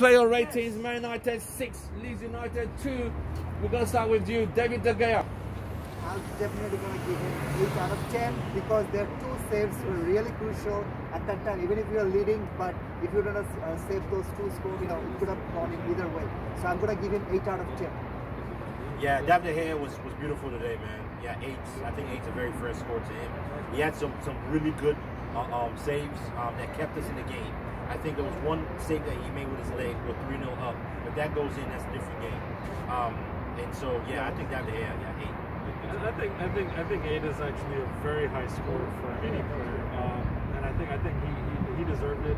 player ratings: Man United 6, Leeds United 2. We're going to start with you, David De Gea. I'm definitely going to give him 8 out of 10 because their 2 saves were really crucial at that time. Even if you are leading, but if you don't save those 2 scores, you know, it could have gone in either way. So I'm going to give him 8 out of 10. Yeah, David De Gea was beautiful today, man. Yeah, 8. I think 8's a very fair score to him. He had some really good saves that kept us in the game. I think there was one save that he made with his leg with 3-0 up. If that goes in, that's a different game. And so, yeah, I think David De Gea, yeah, 8. I think 8 is actually a very high score for any player, and I think he deserved it.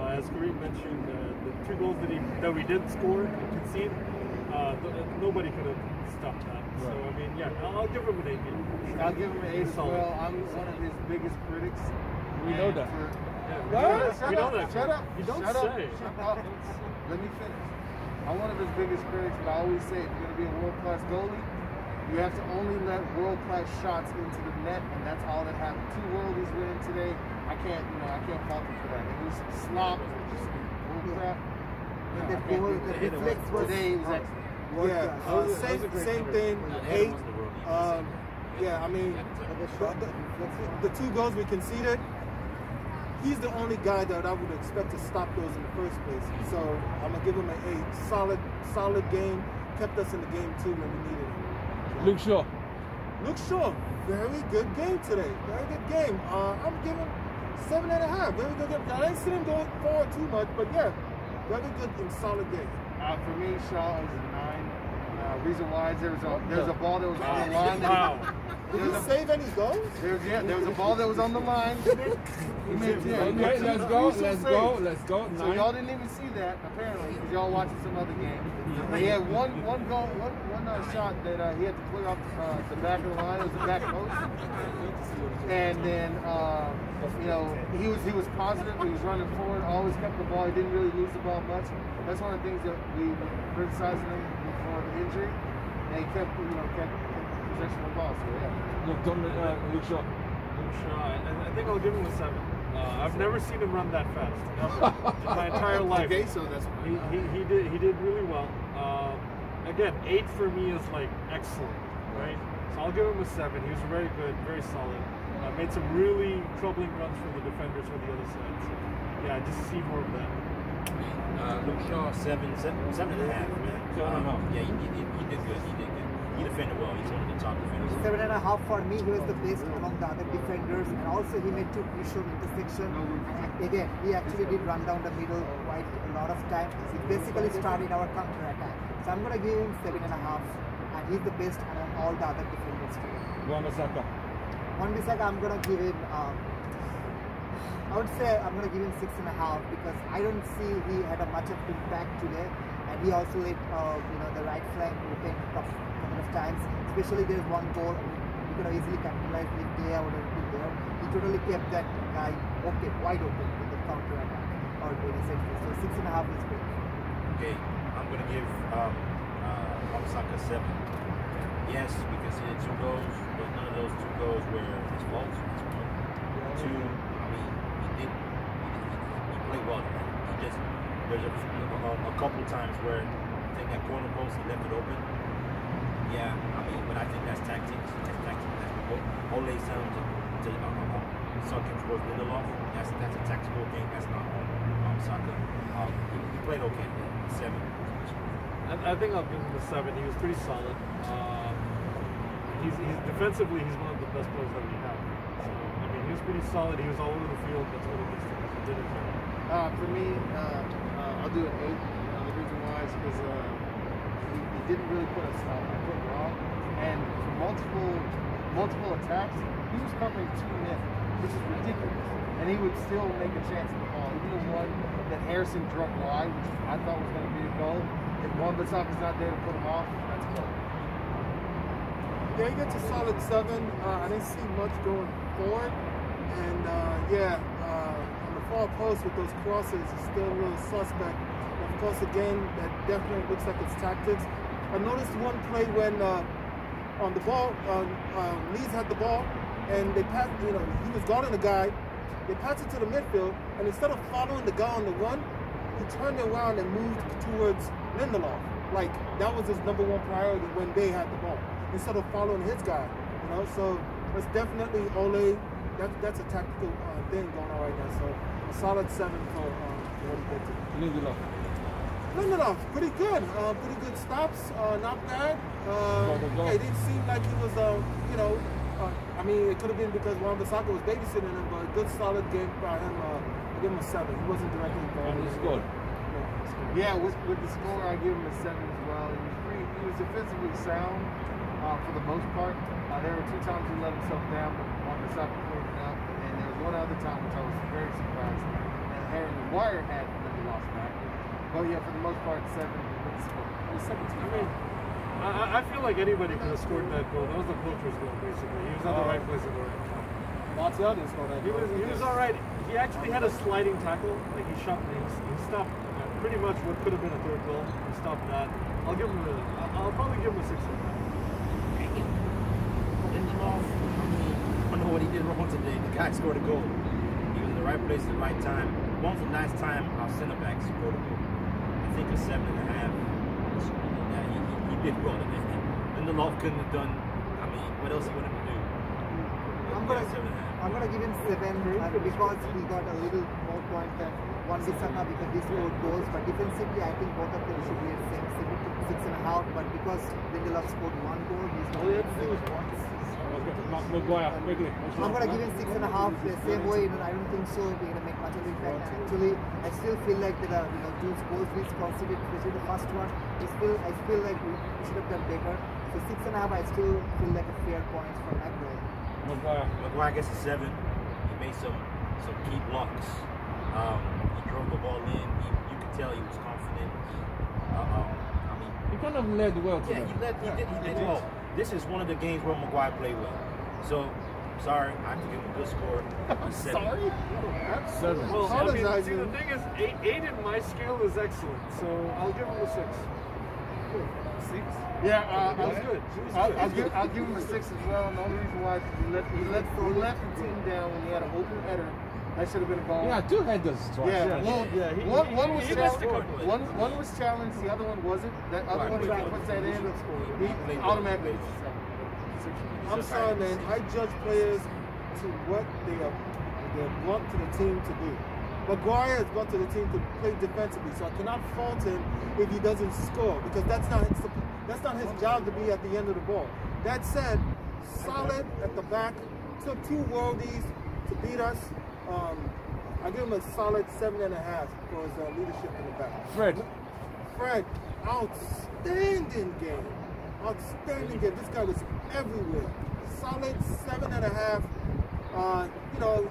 As Kareem mentioned, the 2 goals that we did score and concede, nobody could have stopped that. Right. So I mean, yeah, I'll give him an 8. I'll give him an 8 as well. I'm one of his biggest critics. We know that. We know that. Shut up. You don't Shut say. Up. Shut up. Let me finish. I'm one of his biggest critics, but I always say if you're going to be a world-class goalie, you have to only let world-class shots into the net, and that's all that happened. 2 worldies were in today. I can't fault him for that. It was slop, just bullcrap. The reflex was today was excellent. Yeah, same thing. 8. Yeah, I mean, the 2 goals we conceded. He's the only guy that I would expect to stop those in the first place. So I'm gonna give him an 8. Solid game. Kept us in the game too when we needed it. Luke Shaw. Luke Shaw, very good game today. Very good game. I'm giving 7.5. Very good game. I didn't see him going forward too much, but yeah, very good and solid game. For me, Shaw is a 9. Reason why is there was a ball that was on the line. Did he save any goals? There was a ball that was on the line. Okay, let's go. So y'all didn't even see that apparently because y'all watching some other game. He had one shot that he had to play off the back of the line. It was the back post, and then you know he was positive. He was running forward, always kept the ball. He didn't really lose the ball much. That's one of the things that we were criticizing him before the injury, and he kept possession of the ball. So yeah. Luke Shaw. Luke Shaw. I think I'll give him a 7. I've never seen him run that fast in my entire life. Okay, so that's he did really well. Again, 8 for me is like excellent, right? So I'll give him a 7. He was very good, very solid. Made some really troubling runs for the defenders for the other side. So yeah, just see more of that. Luke Shaw, 7.5, man. Yeah, he did good. He defended well. He's one of the top defenders. 7.5 for me. He was the best among the other defenders, and also he made 2 crucial intersections. And again, he actually did run down the middle quite a lot of time. He basically started our counter attack. So I'm gonna give him 7.5, and he's the best among all the other defenders today. Wan-Bissaka. Wan-Bissaka, I'm gonna give him. I would say I'm gonna give him 6.5 because I don't see he had a much of impact today, and he also let the right flank open a couple of times. Especially there's one goal we could have easily capitalized if Gea would have been there. He totally kept that guy wide open with the counter attack or doing a set piece. So 6.5 is good. Okay, I'm gonna give Wan-Bissaka 7. Yes, because he had 2 goals, but none of those 2 goals were his fault. 2, I mean, he played well. There's a couple times where I think that corner post he left it open. Yeah, I mean, but I think that's tactics. Ole's telling him to suck him towards Lindelof. That's a tactical thing. That's not on Saka. He played okay. 7. I think I'll give him a 7. He was pretty solid. He's defensively, he's one of the best players that we have. So I mean, he was pretty solid. He was all over the field. That's what he did his job. For me, I'll do an 8. The reason why is because he didn't really put a foot wrong, and for multiple attacks, he was covering 2 men, which is ridiculous. And he would still make a chance at the ball. Even the one that Harrison drove wide, which I thought was going to be a goal. If Wan-Bissaka's not there to put him off, that's a goal. Yeah, he gets a solid 7. I didn't see much going forward, and on the far post with those crosses, he's still a little suspect. Of course, again, that definitely looks like it's tactics. I noticed one play when on the ball, Leeds had the ball, and they passed. He was guarding the guy. They passed it to the midfield, and instead of following the guy on the run, he turned around and moved towards Lindelof. Like, that was his #1 priority when they had the ball, instead of following his guy, you know? So it's definitely Ole. That's a tactical thing going on right now. So a solid 7 for what he did to Lindelof. Lindelof, pretty good. Pretty good stops, not bad. It didn't seem like he was, you know, I mean, it could have been because Wan-Bissaka was babysitting him, but a good solid game by him. I give him a 7. He wasn't directly involved. And he scored. Yeah, with the score, I give him a 7 as well. He was defensively sound for the most part. There were 2 times he let himself down, but Wan-Bissaka cleaned it up. And there was one other time which I was very surprised that Harry Maguire had Lindelof back. But yeah, for the most part, 7. Good score. It was 17. I mean, I feel like anybody could have scored that goal. That was the poacher's goal, basically. He was at the right place at the right time. Martial didn't score that goal. He was all right. He actually had a sliding tackle. Like he stopped pretty much what could have been a 3rd goal. He stopped that. I'll probably give him a 6. Lindelof, I don't know what he did wrong today. The guy scored a goal. He was in the right place at the right time. When's the last time our center back scored a goal? I think a 7.5. Yeah, he did well today. Lindelof couldn't have done. I mean, what else he wanted to do? I'm gonna give him 7 because he got a little more point than Wan-Bissaka because he scored goals. But defensively, I think both of them should be at the same 6.5. But because Lindelof scored 1 goal, he's going to get 7 points. Maguire, quickly. I'm gonna give him 6.5. The same way, I don't think so. We're gonna make much of an impact. Actually, I still feel like there are 2 goals we conceded, especially the first one. I feel like we should have done better. So 6.5, I still feel like a fair point for Maguire. Maguire gets a 7. He made some key blocks. He drove the ball in. You could tell he was confident. I mean, He kind of led well yeah, today. he did well. This is one of the games where Maguire played well. So, sorry, I have to give him a good score. A 7. Sorry? 7. Well, I mean, Apologize, see, the man. thing is, 8 in my scale is excellent, so I'll give him a 6. 6? Yeah, That was good. I'll give him a 6 as well. And the only reason why he let the team down when he had an open header. That should have been a goal. Yeah, 2 headers twice. Yeah, well, one was he missed a challenged. couple. One was challenged. The other one wasn't. That other one, if he puts that in, he automatically. I'm sorry, man. I judge players to what they're brought to the team to do. Maguire is brought to the team to play defensively, so I cannot fault him if he doesn't score because that's not his job to be at the end of the ball. That said, solid at the back, took 2 worldies to beat us. I give him a solid 7.5 for his leadership in the back. Fred, outstanding game. Outstanding game. This guy was everywhere. Solid 7.5. You know,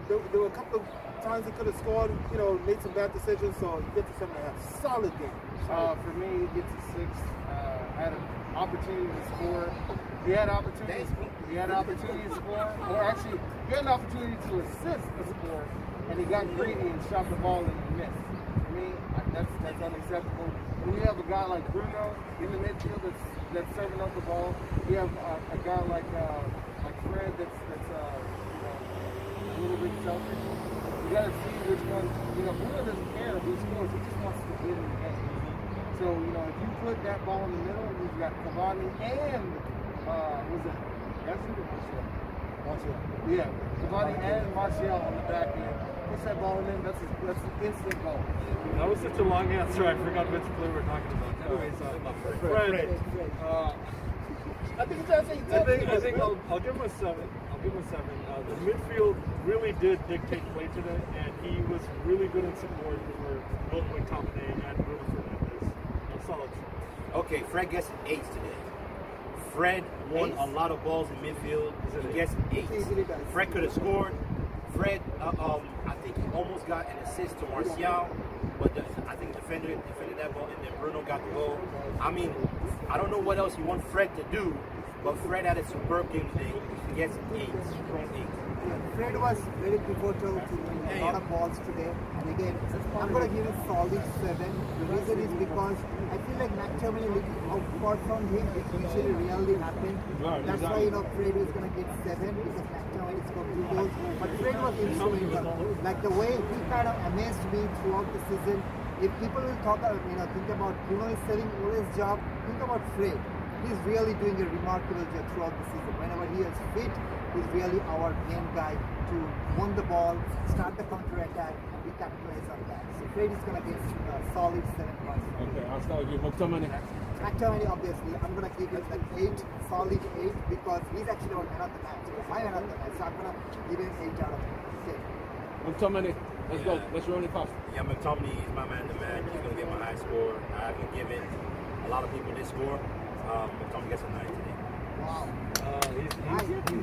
there were a couple of times he could have scored, you know, made some bad decisions, so he gets a 7.5. Solid game. For me, he gets a 6. Had an opportunity to score. He had opportunities. He had an opportunity to score, or actually, he had an opportunity to assist a score, and he got greedy and shot the ball and he missed. For me, that's unacceptable. When you have a guy like Bruno in the midfield that's serving up the ball, you have a guy like Fred that's a little bit selfish. You got to see which one. You know, Bruno doesn't care who scores; he just wants to get in the game. So you know, if you put that ball in the middle, you've got Cavani and was it Everton or Martial? Yeah, Cavani and Martial on the back end. Puts that ball in, that's an instant goal. That was such a long answer, I forgot which player we're talking about. Anyways, Fred. I think he's trying to say I think I'll give him a 7. I'll give him a 7. The midfield really did dictate play today, and he was really good in support for both McTominay and Bruno Fernandes. A solid 7. Okay, Fred gets an 8 today. Fred won a lot of balls in midfield. He gets 8. Fred could have scored. Fred, I think he almost got an assist to Martial, but I think defended that ball, and then Bruno got the goal. I mean, I don't know what else you want Fred to do, but Fred had a superb game today. He gets an 8, strong 8. Fred was very pivotal to win a lot of balls today. And again, I'm going to give him solid 7. The reason is because I feel like McTominay outperformed him, which usually rarely happens. That's why, you know, Fred is going to get 7 because McTominay scored 2 goals. But Fred was instrumental. Like the way he kind of amazed me throughout the season. if people will talk, think about Bruno is saving Ole's job, think about Fred. He's really doing a remarkable job throughout the season. Whenever he is fit, he's really our main guy to win the ball, start the counter attack, and we capitalize on that. So Fred is going to get a solid 7 points. Okay, I'll start with you. McTominay. McTominay, obviously, I'm going to give him like 8, solid 8, because he's actually our man of the match. My man of the match. So I'm going to give him 8 out of 10. McTominay. Let's go. Let's run it fast. Yeah, McTominay is my man of the match. He's going to get my high score. I haven't given a lot of people this score. McTominay gets a 9 today. Wow.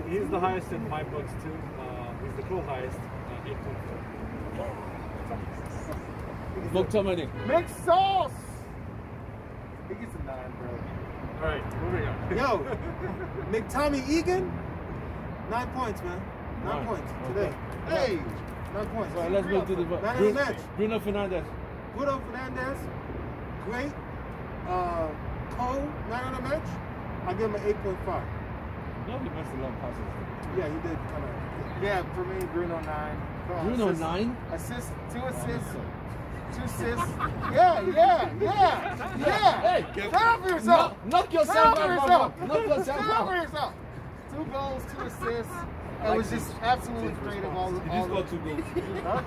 He's the highest in my books too. He's the co-highest, 8.4. McTominay. Make sauce! He gets a 9, bro. All right, moving on. Yo, McTominay Egan, 9 points, man. 9 points today. Hey, 9 points. All right, let's go to the Man of the match. Bruno Fernandes. Bruno Fernandes, great. Cole, man of the match. I give him an 8.5. No, he missed a lot of passes. Yeah, he did kind of. Yeah, for me, Bruno 9. Bruno 9? Assists, 2 assists. Oh, 2 assists. Yeah. Hey, Stand up for yourself. knock yourself Stand up for out, yourself. Knock yourself Stand up for out. yourself. 2 goals, 2 assists. It was just absolutely great of all. Did you score 2 goals? Huh?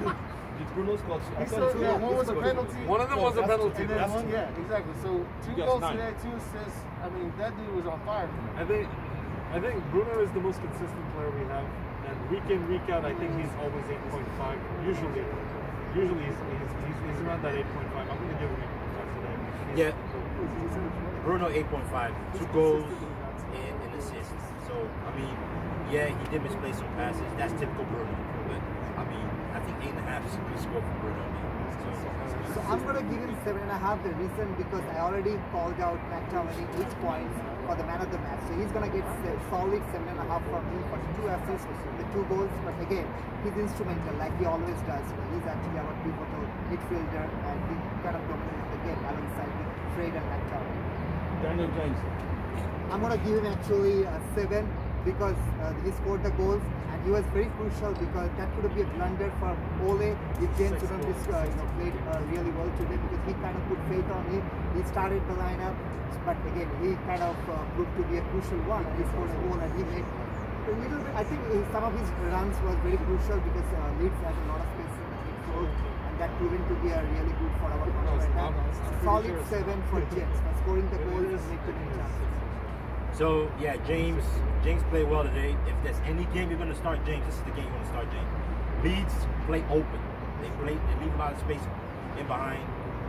Did Bruno score 2? I He thought scored, two. yeah, one was a penalty. One of them was a penalty. And then one, yeah, exactly. So 2 He got goals 9. today, 2 assists. I mean, that dude was on fire. I think Bruno is the most consistent player we have, and week in, week out, I think he's always 8.5. Usually he's around that 8.5. I'm going to give him 8.5 today. Yeah. Bruno 8.5. 2 goals and an assist. So, I mean, yeah, he did misplay some passes. That's typical Bruno. But, I mean, I think 8.5 is a good score for Bruno. So I'm going to give him 7.5. The reason because I already called out McTominay 8 points for the man of the match. So he's going to get solid 7.5 from me for 2 assists, the 2 goals. But again, he's instrumental like he always does. He's actually our pivotal midfielder and he kind of dominated the game alongside with Fred and McTominay. Daniel James. I'm going to give him actually a 7 because he scored the goals and he was very crucial because that could be a blunder for Ole if James wouldn't played really well today because he kind of put faith on him. He started the lineup, but again he kind of proved to be a crucial one and he scored a goal and he made a little bit. I think some of his runs was very crucial because Leeds has a lot of space in the midfield and that proven to be a really good for our counter attack. Solid 7 for James for scoring the goals and making the chances. So, yeah, James played well today. If there's any game you're going to start James, this is the game you're going to start James. Leeds play open. They leave a lot of space in behind.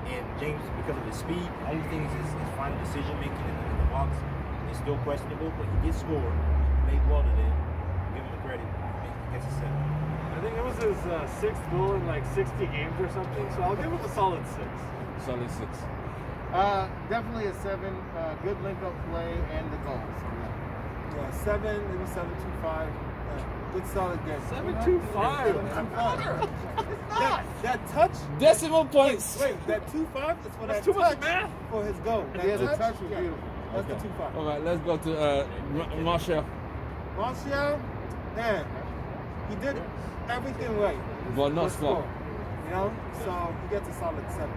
And James, because of his speed, only thing is his final decision making in the box is still questionable, but he did score. He played well today. Give him the credit. He gets a 7. I think it was his 6th goal in like 60 games or something, so I'll give him a solid 6. Solid 6. Definitely a 7. Good link-up play and the goals. Yeah, 7, maybe 7.25. Good solid game. 7.25. That touch. Decimal points. Wait, that 2.5 is for That's that too much touch math. for his goal. Yeah, the touch was beautiful. That's the 2.5. All right, let's go to Martial. Martial, man, he did everything right. But not But score. You know, so he gets a solid 7.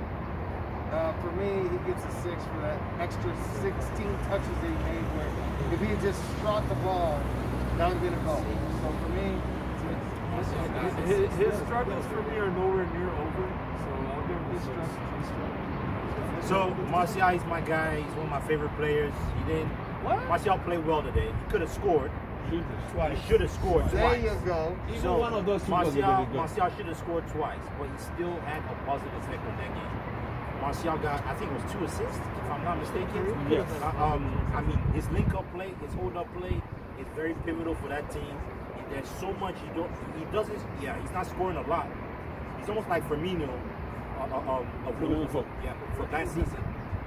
For me, he gets a 6 for that extra 16 touches that he made where if he had just shot the ball, that would have been a goal. So for me, His struggles for me are nowhere near over, so I'll give him his struggles. So, Martial is my guy. He's one of my favorite players. He didn't. Martial played well today. He could have scored. Twice. He should have scored there twice. you go. Even one of those two was really good. Martial should have scored twice, but he still had a positive effect on that game. Martial got, I think it was 2 assists, if I'm not mistaken. Yes. I mean, his link-up play, his hold-up play is very pivotal for that team. There's so much he's not scoring a lot. He's almost like Firmino of Liverpool. Yeah, for that season.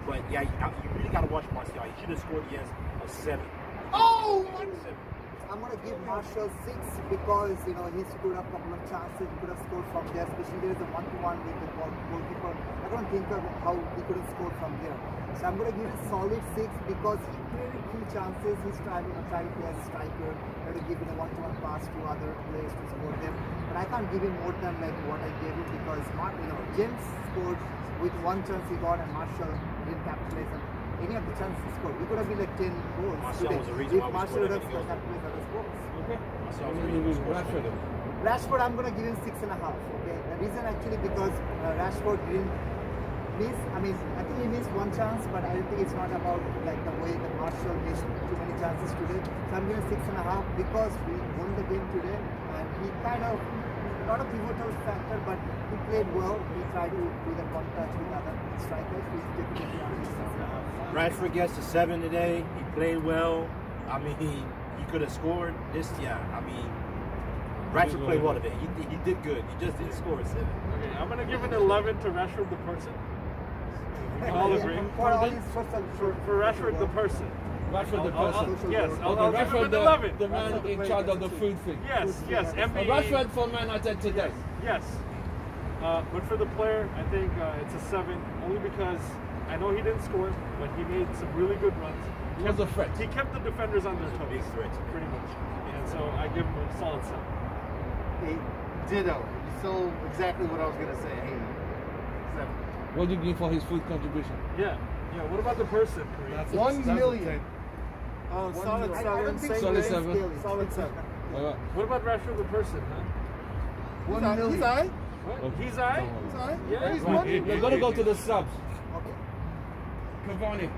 But yeah, you really got to watch Martial. He should have scored, yes, a 7. Oh! I'm going to give Martial 6 because, he screwed up a couple of chances. He could have scored from there, especially there is a 1-to-1 with the goalkeeper. I don't think of how he could have scored from there. So I'm going to give a solid 6 because he created 3 chances. He's trying to play as striker, trying to give it a 1-to-1 pass to other players to score them. But but I can't give him more than like what I gave him because James scored with one chance he got and Marshall didn't capitalize on any of the chances he scored. We could have been like 10 goals Marshall today was the reason if why we Marshall scored would have that many goals. capitalized on his goals. Okay. Marshall was And the then reason with we scored Rashford. Rashford, I'm gonna give him 6.5. Okay, the reason actually because Rashford didn't miss. I mean, I think he missed one chance, but I think it's not about like the way that Marshall missed too many chances today. So I'm giving 6.5 because we won the game today, and he kind of not a pivotal factor, but he played well. He tried to do the one touch with other strikers. He's definitely on his 6.5. Rashford gets to 7 today. He played well. I mean, he could have scored this. Yeah, I mean, Rashford played well today. He did good. He just didn't score a 7. Okay, I'm gonna give an 11 to Rashford the person. We can all agree. For all his social, For Rashford the person. Rashford the person. Yes, I'll give him Rashford an 11. the man in charge of the food thing. Yes, MBE. Rashford for Man United today. Yes. But for the player, I think it's a 7, only because I know he didn't score, but he made some really good runs. He was a threat. He kept the defenders on their a toes. big threat. Pretty much. And so I give him a solid 7. Hey, ditto. So exactly what I was gonna say. Hey, 7. What do you give for his food contribution? Yeah. What about the person, Kareem? That's 1 million. Solid I don't 7. think Same Solid thing. 7. Solid 7. What about Rashford the person, huh? 1 He's million. alright. What? Okay. He's alright? He's alright. Yeah, He's right. money. We're gonna go to the subs. Okay. Cavani.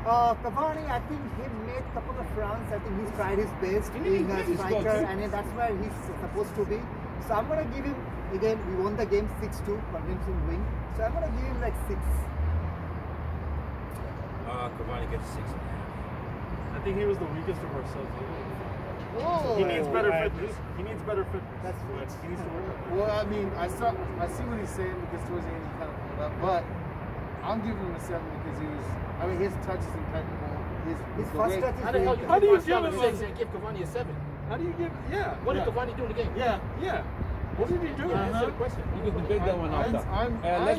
Cavani, I think he made a couple of runs. I think he's tried his best He being did, a he scored striker, too. and that's where he's supposed to be. So I'm gonna give him again. We won the game 6-2, convincing win. So I'm gonna give him like 6. Cavani gets 6.5. I think he was the weakest of ourselves. Whoa. He needs better fitness. He needs better fitness. That's right. He needs to work on that. Well, I mean, I see what he's saying because towards the end he kind of pulled up, but I'm giving him a 7 because his touch is impeccable. His His the first way- touch is How the hell very How do you give give him Marcel and give Cavani a 7? How do you give? Yeah. What yeah. did Cavani do in the game? Yeah. What did he do? Answer the question. You can debate that one after. Let's I'm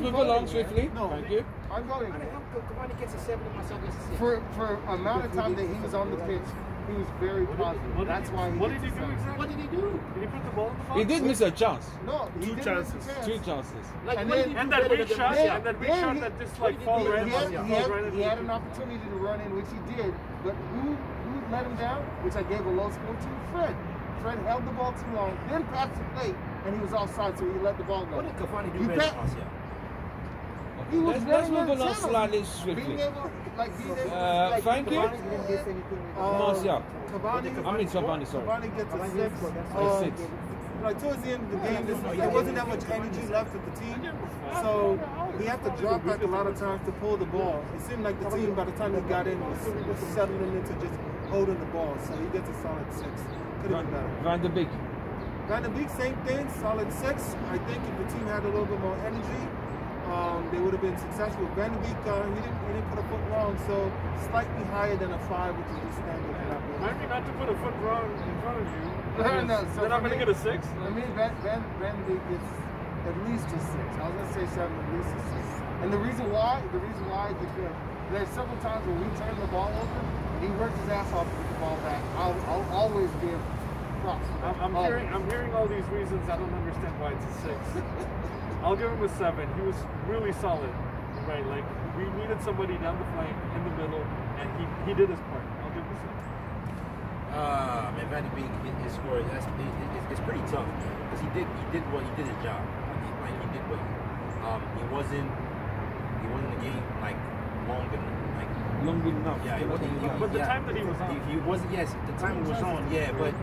move voting, along man. swiftly. No. Thank you. I'm going. How the hell Cavani gets a 7 and Marcel gets a 6? For amount of time that he was on the pitch, he was very positive. That's why he What did gets he a do 7. exactly? What did he do? Did he put the ball in the box? He did miss a chance. No, he Two didn't chances. miss a chance. 2 chances. Like, And what then- did he And do that better big than shot, Martial? and that big Yeah, shot he- that just like fall He, right he, on had, the he, fall had, right in he the- had an opportunity to run in, which he did, but who let him down? Which I gave a low score to? Fred. Fred held the ball too long, then passed it late, and he was offside, so he let the ball go. What did Cavani do He better than bet- Martial? He was Let's running move out of along channels. slightly Being swiftly. able, being able Thank you. Cavani didn't miss anything. Martial. Cavani. I mean Cavani, sorry. Cavani gets a Cavani 6. scored, that's why I said 6. Like towards the end of the game, there wasn't that much energy left with the team, so he had to drop back a lot of times to pull the ball. It seemed like the team, by the time he got in, was settling into just holding the ball. So he gets a solid 6. Could have been better. Van de Beek. Van de Beek, same thing, solid 6. I think if the team had a little bit more energy, they would have been successful. Van de Beek, he didn't put a foot wrong, so slightly higher than a 5, which is just standard. Remind me not to put a foot wrong in front of you. No, so Then I'm for gonna me- get a 6. I mean, Van de Beek gets at least a 6. I was gonna say 7, at least a 6. And the reason why is because there's several times when we turn the ball over, and he works his ass off to get the ball back. I'll always give props. for that. I'm hearing all these reasons. I don't understand why it's a 6. I'll give him a 7. He was really solid, right? Like we needed somebody down the flank, in the middle, and he did his part. I'll give him a 7. Man, Van de Beek, his score, it's pretty tough because he did his job. He did what he wasn't in the game like long enough. Yeah, But the time that he was on. He wasn't. Yes, the time he was on. Yeah, but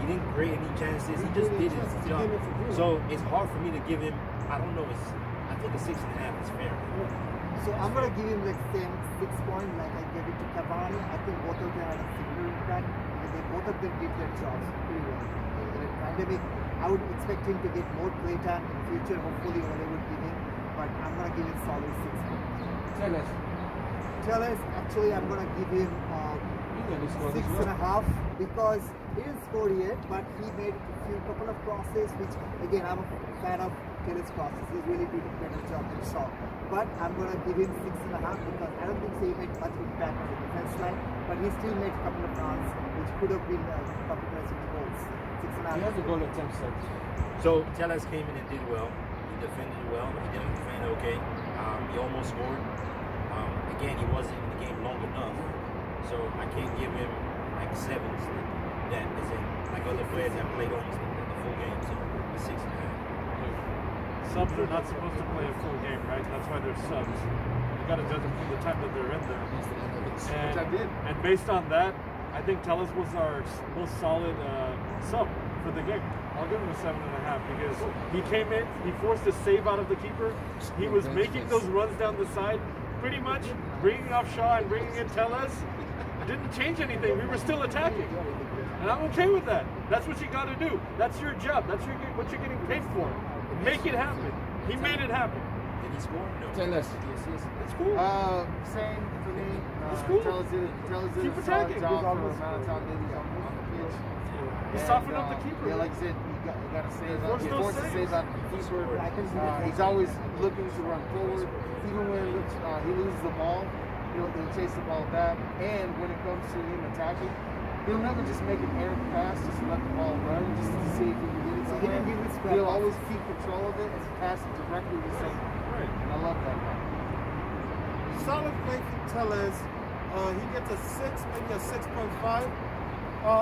he didn't create any chances. He just did his job. So it's hard for me to give him. I don't know. I think a 6.5 is fair. So I'm gonna give him like same 6 point like I gave it to Cavani. I think both of them had a similar impact because both of them did their jobs pretty well. In a pandemic, I would expect him to get more play time in future. Hopefully, what I would give him, but I'm gonna give him solid 6 points. Tell us. Tellers, actually, I'm gonna give him You know this score as well. 6.5 because he didn't score yet, but he made a couple of crosses, which again I'm a fan of kill his crosses. He really did a better job than Shaw. But I'm going to give him 6.5 because I don't think he made much impact on the defense line. But he still made a couple of runs which could have been a couple of goals. 6.5. He has a goal attempt set. So Tellez came in and did well. He defended well. He didn't defend okay. He almost scored. Again, he wasn't in the game long enough. So I can't give him like 7s. That is in like other players that played almost the full game. So a 6.5. Subs are not supposed to play a full game, right? That's why they're subs. You got to judge them from the time that they're in there. Which I did. And based on that, I think Tellez was our most solid sub for the game. I'll give him a 7.5 because he came in, he forced a save out of the keeper. He was making those runs down the side, pretty much bringing off Shaw and bringing in Tellez. Didn't change anything. We were still attacking. And I'm okay with that. That's what you got to do. That's your job. That's what you're getting paid for. Make it happen. He made it happen. Did he score? No. Tellez. It's cool. Same for me. It's cool. Tellez did Keep a solid attacking. job for the amount of time that he's on the pitch. He softened up the keeper. Yeah, like I said, you got to save up. Force He those forced to saves. save out the keeper. He's always looking to run forward. Even when he loses the ball, he'll chase the ball back. And when it comes to him attacking, he'll never just make an errant pass just to let the ball run, just to see if he can get it somewhere. He'll always keep control of it and pass it directly to center. Right. And I love that guy. Solid play from Tellez. He gets a 6, maybe a 6.5.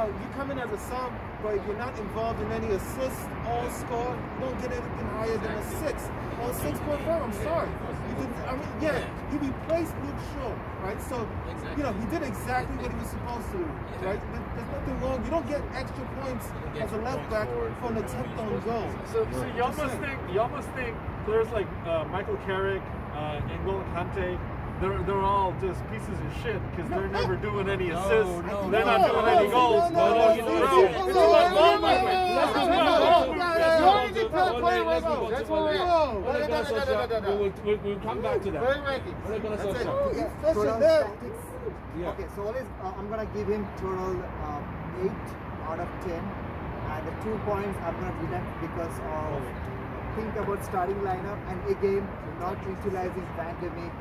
You come in as a sub, but if you're not involved in any assists or score, you don't get anything higher than a 6 or 6.5. I'm sorry. He replaced Luke Shaw, right? So, you know, he did exactly what he was supposed to do, right? There's nothing wrong. You don't get extra points as a left back for an attempt on goal. So y'all must think players like Michael Carrick, N'Golo Kante, they're all just pieces of shit because they're never doing any assists. They're not doing any goals. We'll come back to that. Okay, so I'm gonna give him total 8 out of 10, and the 2 points I'm gonna deduct because of think about starting lineup and again not utilizing Van de Beek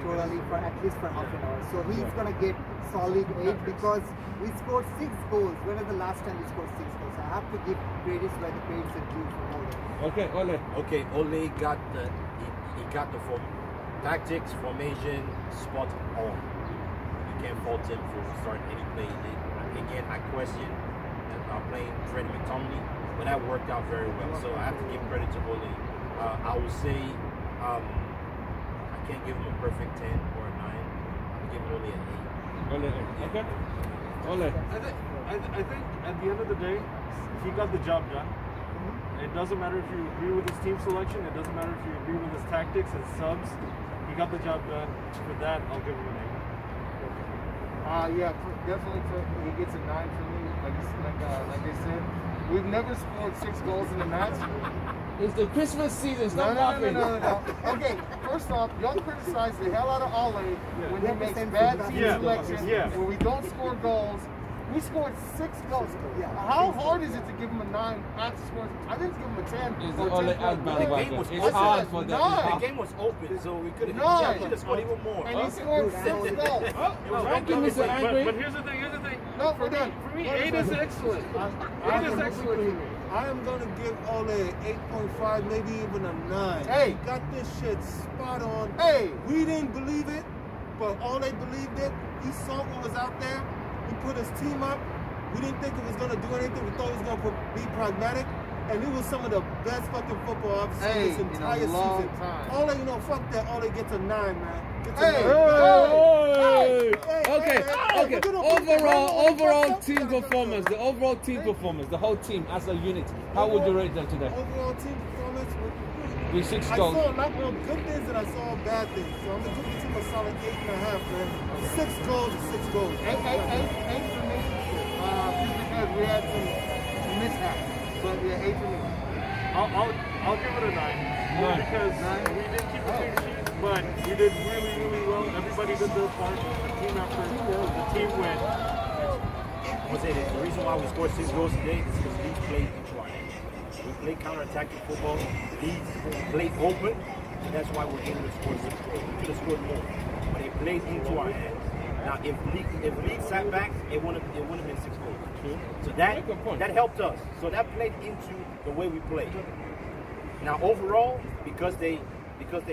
totally for at least for half an hour. So he's gonna get solid 8 because we scored 6 goals. When was the last time we scored 6 goals? I have to give credits where the credits are due for Ole. Okay, Ole. Okay, Ole got the tactics, formation, spot on. You can't fault him for starting any play he did. Again, I question playing Freddie McTominay, but that worked out very well. So I have to give credit to Ole. I will say I can't give him a perfect 10 or a 9. I'll give him only an 8. Ole. Okay. Ole. I think at the end of the day, he got the job done. It doesn't matter if you agree with his team selection. It doesn't matter if you agree with his tactics and subs. He got the job done. For that, I'll give him an 8. Definitely. He gets a 9 for me. Like they said, we've never scored 6 goals in a match. It's the Christmas season. Stop laughing. No. Okay, first off, y'all criticize the hell out of Ole when he makes bad team selections, when we don't score goals. We scored 6 goals. How hard is it to give him a 9 after scoring? I didn't give him a 10. It's hard for them. The game was open, so we could have scored even more. And he scored 6 goals. Thank you, Mr. Angry. But here's the thing. No, we're done. For me, 8 is excellent. 8 is excellent for me. I am going to give Ole an 8.5, maybe even a 9. Hey. He got this shit spot on. Hey. We didn't believe it, but Ole believed it. He saw what was out there. He put his team up. We didn't think it was going to do anything. We thought it was going to be pragmatic. And it was some of the best fucking football I've seen this entire season. Ole, you know, fuck that. Ole gets a 9, man. Gets a 9. Okay. Overall team performance. The overall team performance. The whole team as a unit. How would you rate them today? Overall team performance. With 6 I goals. saw a lot more good things than I saw bad things. So I'm going to give the team a solid 8.5, man. 6 goals is 6 goals. 8 for me. Because we had some mishaps. But yeah, 8 for me. I'll give it a 9. Because we didn't keep the clean sheet, but we did really, really well. Everybody did their part. The team effort, the team win. I would say that the reason why we scored 6 goals today is because we played in Toronto. We play counter-attacking football. Leeds played open, so that's why we're able to score 6 goals. We could have scored more, but it played into our hands. Now, if Leeds sat back, it wouldn't have been 6 goals. So that helped us. So that played into the way we played. Now, overall, because they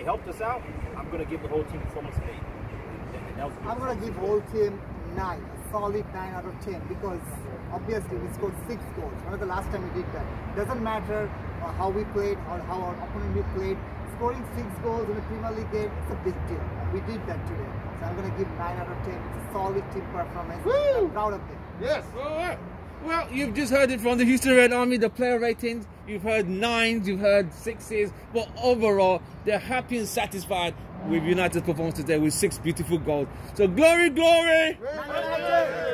helped us out, I'm going to give the whole team performance an 8. I'm going to give whole team 9, a solid 9 out of 10, because obviously we scored 6 goals. When was the last time we did that? Doesn't matter how we played or how our opponent played. Scoring 6 goals in a Premier League game, it's a big deal. And we did that today. So I'm going to give 9 out of 10. It's a solid team performance. Woo! I'm proud of them. Yes. All right. Well, you've just heard it from the Houston Red Army, the player ratings. You've heard 9s, you've heard 6s, but overall, they're happy and satisfied with United's performance today with 6 beautiful goals. So glory, glory! United!